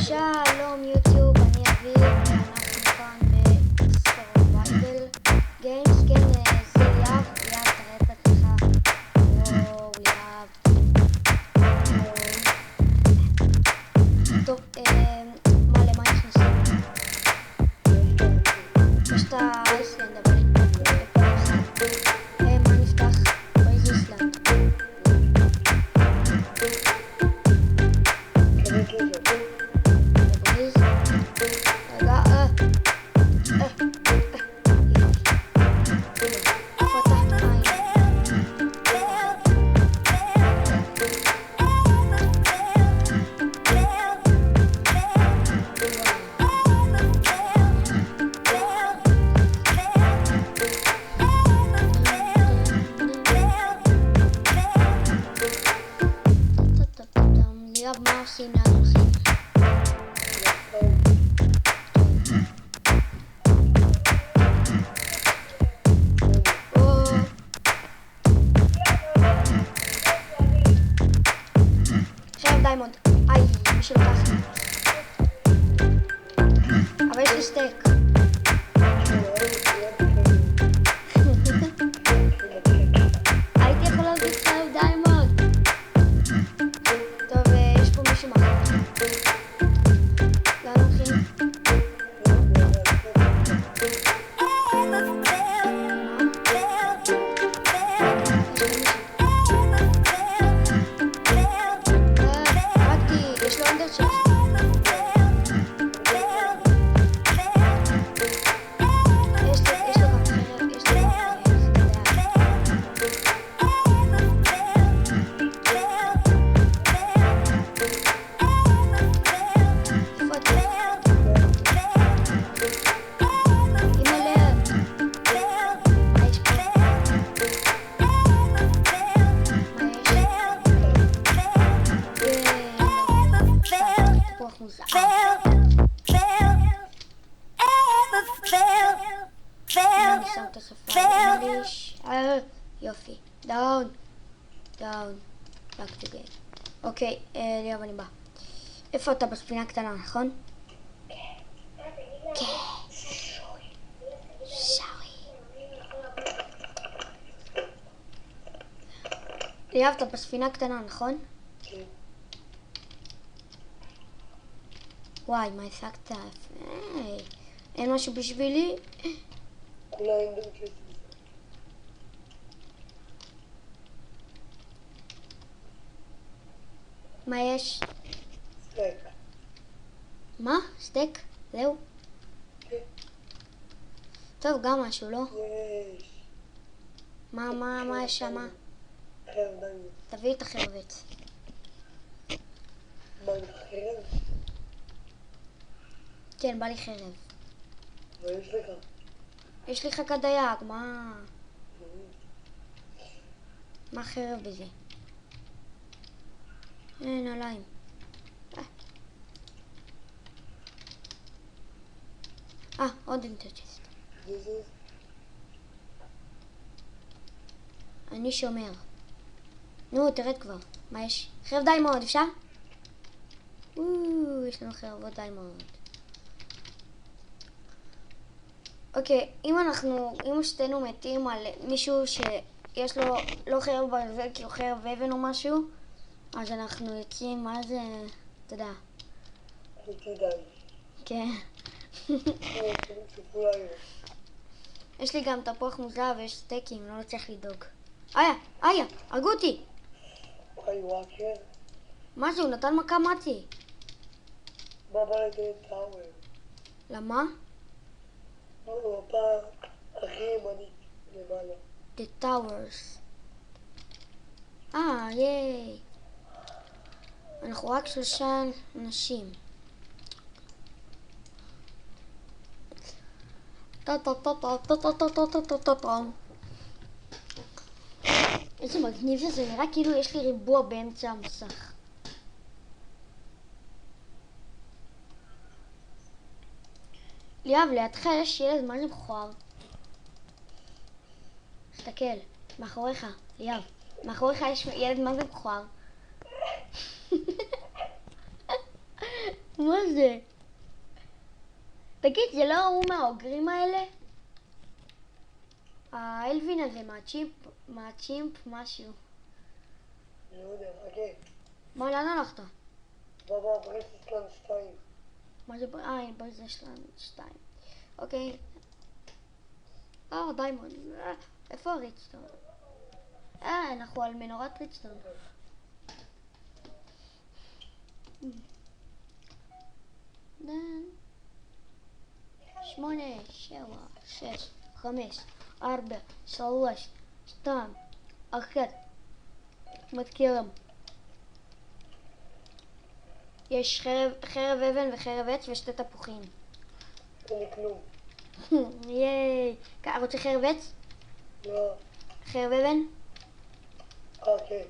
שלום יוטיוב, אני אביב ואנחנו כאן בסורווייבל גיימס. כן, זה ליאב, תראה את עצמך. וואו, ליאב. טוב, למה נכנסים? יש את האיסלנד, אבל מה נפתח? באיזה איסלנד? מה עושים לאן הולכים? חייב דיימונד. איי, מי שלוקח. אבל יש לי סטייק. הייתי יכולה להגיד חייב דיימונד. טוב, יש פה מישהו מחר. לאן הולכים? יופי, דאון, back to game. אוקיי, ליאב אני בא. איפה אתה? בספינה קטנה, נכון? כן. שוי. ליאב, אתה בספינה קטנה, נכון? כן. וואי, מה השגת? אין משהו בשבילי? כולה אין גם כסף. מה יש? סטייק. מה? סטייק? זהו? כן. טוב, גם משהו, לא? יש. מה יש שם? חרב דיימונד. תביא את החרבת. מה, עם חרב? כן, בא לי חרב. מה יש לך? יש לי חכה דייג, מה? מה חרב בזה? אין עליים. עוד אינטרצ'סט. אני שומר. נו, תרד כבר. מה יש? חרב דיימונד, אפשר? יש לנו חרבות דיימונד. אוקיי, אם שתינו מתים על מישהו שיש לו לא חרב ברזל, כאילו חרב אבן או משהו, אז אנחנו יוצאים, מה זה, אתה יודע. כן. יש לי גם תפוח מוזר ויש סטייקים, לא צריך לדאוג. איה, הרגו אותי. מה זה, הוא נתן מכה מתי. מה בא לידי טאוור? למה? הוא הפע הכי ימני למעלה. The Towers. ייי. אנחנו רק 3 אנשים. איזה מגניב זה נראה כאילו יש לי ריבוע באמצע המסך. ליאב, לידך יש ילד מה זה מכוער. תסתכל, מאחוריך, ליאב. מאחוריך יש ילד מה זה מכוער. מה זה? תגיד, זה לא הוא מהאוגרים האלה? האלווין הזה, מהצ'ימפ, משהו. לא יודע, חכה. מה, לאן הלכת? בוא, ברסטלן 2. מה זה? הנה, ברז יש לנו 2. אוקיי. דיימונד. איפה הריצ'סטון? אנחנו על מנורת ריצ'סטון. 8, 7, 6, 5, 4, 3, 2, 1. מתקירם. יש חרב אבן וחרב עץ ושתי תפוחים. אין לי כלום. ייי. רוצה חרב עץ? לא. חרב אבן? כן.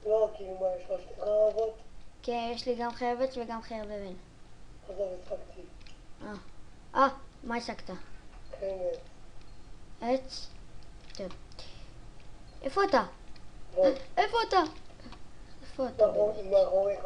לא, כאילו מה, יש לך שתי חרבות? כן, יש לי גם חרב עץ וגם חרב אבן. עזוב, הצחקתי. מה השגת? חמד. עץ? טוב. איפה אתה? בוא. איפה אתה? איפה אתה? מאחוריך.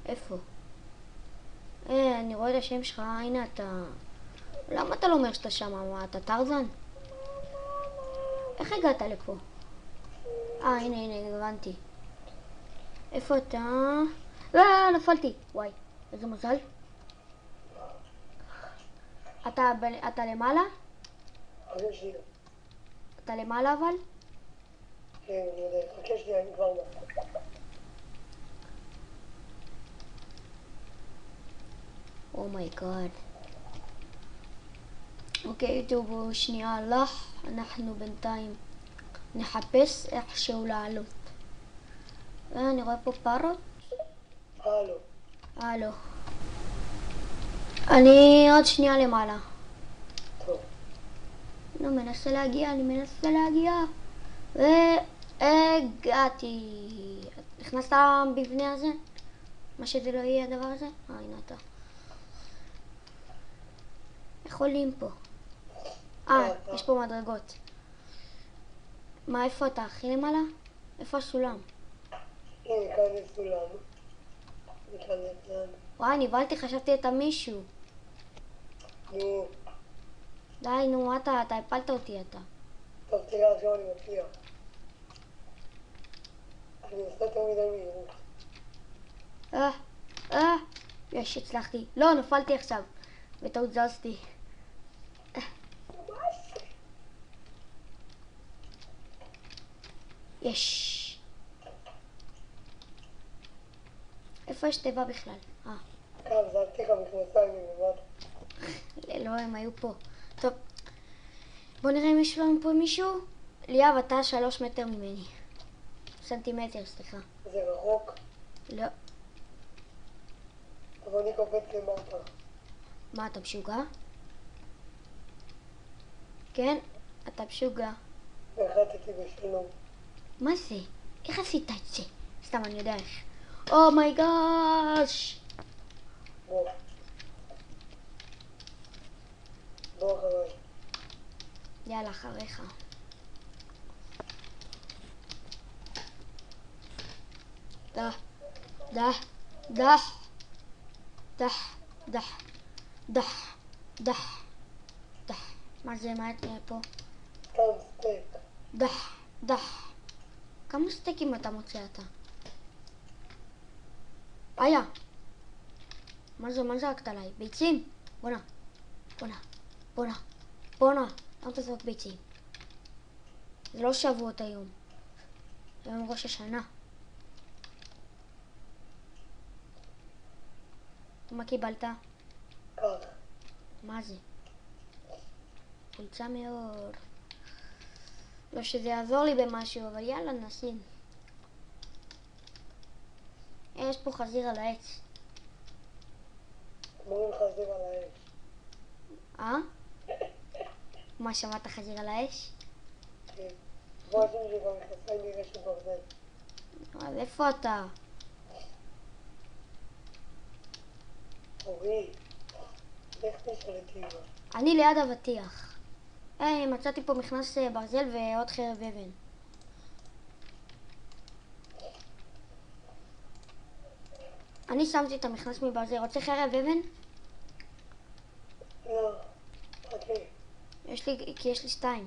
איפה? אני רואה את השם שלך, הנה אתה... למה אתה לא אומר שאתה שם? מה, אתה טרזן? איך הגעת לפה? הנה, הבנתי. איפה אתה? נפלתי. וואי, איזה מזל. אתה למעלה? חכה שנייה. אתה למעלה אבל? כן, אני יודע. חכה שנייה, אני כבר בא. אומייגאד. אוקיי, טוב, שנייה הלך. אנחנו בינתיים נחפש איכשהו לעלות. אני רואה פה פרות. הלו. אני עוד שנייה למעלה. טוב. אני מנסה להגיע. והגעתי. נכנסת במבנה הזה? מה שזה לא יהיה הדבר הזה? הנה אתה. איך עולים פה? יש פה מדרגות. מה, איפה אתה? הכי למעלה? איפה הסולם? הנה, כאן יש סולם. ניכנס כאן. וואי, נבהלתי, חשבתי אתה מישהו. נו. די, נו, מה אתה הפלת אותי אתה. טוב, תראה, עכשיו אני מצליח. אני עושה יותר מדי מהירות. יש, הצלחתי. לא, נפלתי עכשיו. בטעות זזתי. יש. איפה יש טבע בכלל? כאן, זרקתי לך מכנסיים ממטה. לא, הם היו פה. טוב, בוא נראה אם יש לנו פה מישהו. ליאב, אתה 3 מטר ממני. סנטימטר, סליחה. זה רחוק, לא. אבל אני קופץ למטה. מה, אתה משוגע? כן, אתה משוגע. והחלטתי בשלום. מה זה? איך עשית את זה? סתם, אני יודע איך. אומייגאש! בוא. בוא אחריי. יאללה, אחריך. דח. מה זה? מה יתניה פה? סתם סטייק. דח. כמה סטייקים אתה מוצא אתה? איה! מה זרקת עליי? ביצים? בואנה. למה אתה זרוק ביצים? זה לא שבועות היום. זה היום ראש השנה. מה קיבלת? כך. מה זה? חולצה מאור. לא שזה יעזור לי במשהו, אבל יאללה, נשים. יש פה חזיר על העץ. אומרים חזיר על האש. מה, שמעת חזיר על האש? כן. בוא עושים שגם מכנסיים מרשת ברזל. אז איפה אתה? אורי, לך תשאל את אמא. אני ליד אבטיח. מצאתי פה מכנס ברזל ועוד חרב אבן. אני שמתי את המכנס מברזל. רוצה חרב אבן? לא. חכה. כי יש לי 2.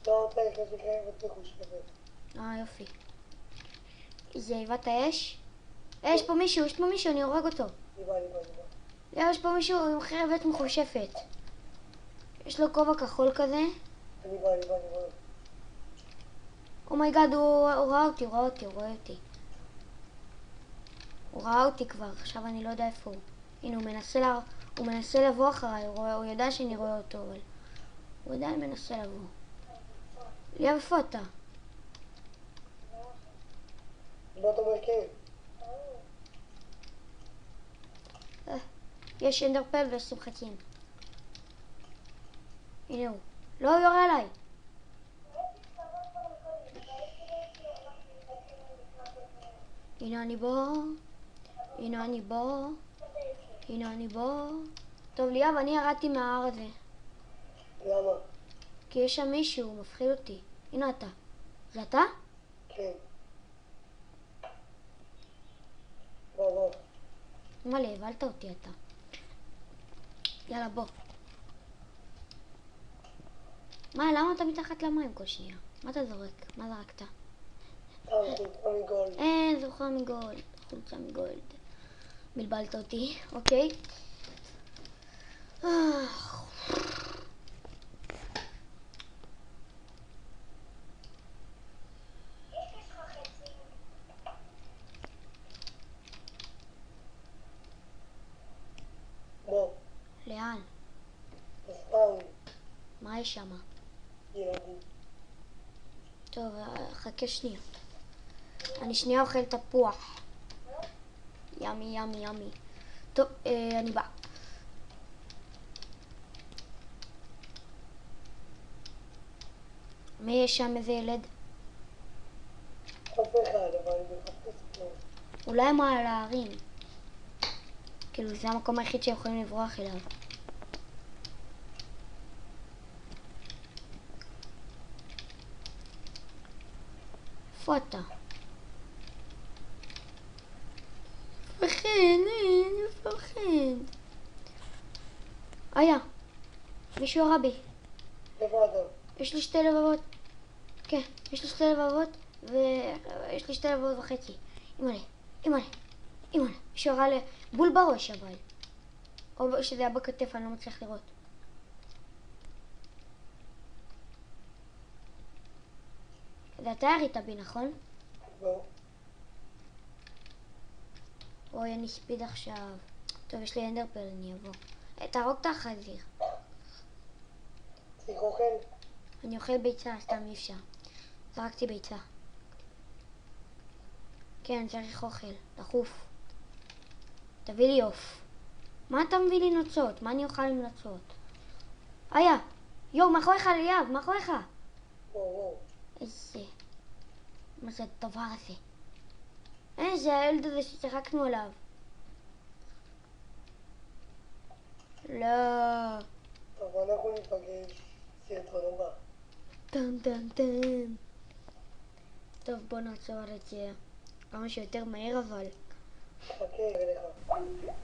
לא רוצה לקראת חייבת מחושבת. יופי. זה היבת האש? יש פה מישהו, אני הורג אותו. ליבה. יש פה מישהו עם חרבת מחושפת. יש לו כובע כחול כזה. ליבה. אומייגאד, הוא ראה אותי, הוא ראה אותי כבר, עכשיו אני לא יודע איפה הוא. הנה, הוא מנסה לבוא אחריי, הוא יודע שאני רואה אותו, אבל הוא עדיין מנסה לבוא. ליאב, איפה אתה? מה אתה אומר כן? יש אנדרפל ויש שמחתים. הנה הוא. לא, הוא יורה עליי. הנה אני בא. טוב, ליאב, אני ירדתי מההר הזה. למה? כי יש שם מישהו, הוא מפחיד אותי. הנה אתה. זה אתה? כן. בוא. מלא, הבלת אותי אתה. יאללה, בוא. למה אתה מתחת למים כל שנייה? מה אתה זורק? מה זרקת? חולצה מגולד. אין, חולצה מגולד. בלבלת אותי, אוקיי. בוא. לאן? בספאון. מה יש שם? ילדים. טוב, חכה שניות. אני שנייה אוכל תפוח. ימי. טוב, אני בא. מי יש שם? איזה ילד? אף אחד, אבל אני מחפש פה. אולי הם על ההרים. כאילו, זה המקום היחיד שיכולים לברוח אליו. איפה אתה? מפחד. מישהו ירה בי. איפה אתה? יש לי 2 לבבות. כן, יש לי 2 לבבות, ויש לי 2 לבבות וחצי. אימא'לה. מישהו ירה לי בול בראש אבל. או שזה היה בכתף, אני לא מצליח לראות. ואתה ירית בי, נכון? לא. אוי, אני ספיד עכשיו. טוב, יש לי אנדרפל, אני אבוא. תהרוג את החזיר. צריך אוכל? אני אוכל ביצה, סתם אי אפשר. זרקתי ביצה. כן, צריך אוכל, דחוף. תביא לי עוף. מה אתה מביא לי נוצות? מה אני אוכל עם נוצות? מאחוריך ליאב, מאחוריך. וואו. איזה... מה זה הדבר הזה? זה הילד הזה שצחקנו עליו. לא. טוב, אנחנו ניפגש סרטון הבא. טם. טוב, בוא נעצור את זה כמה שיותר מהר אבל. חכה לך.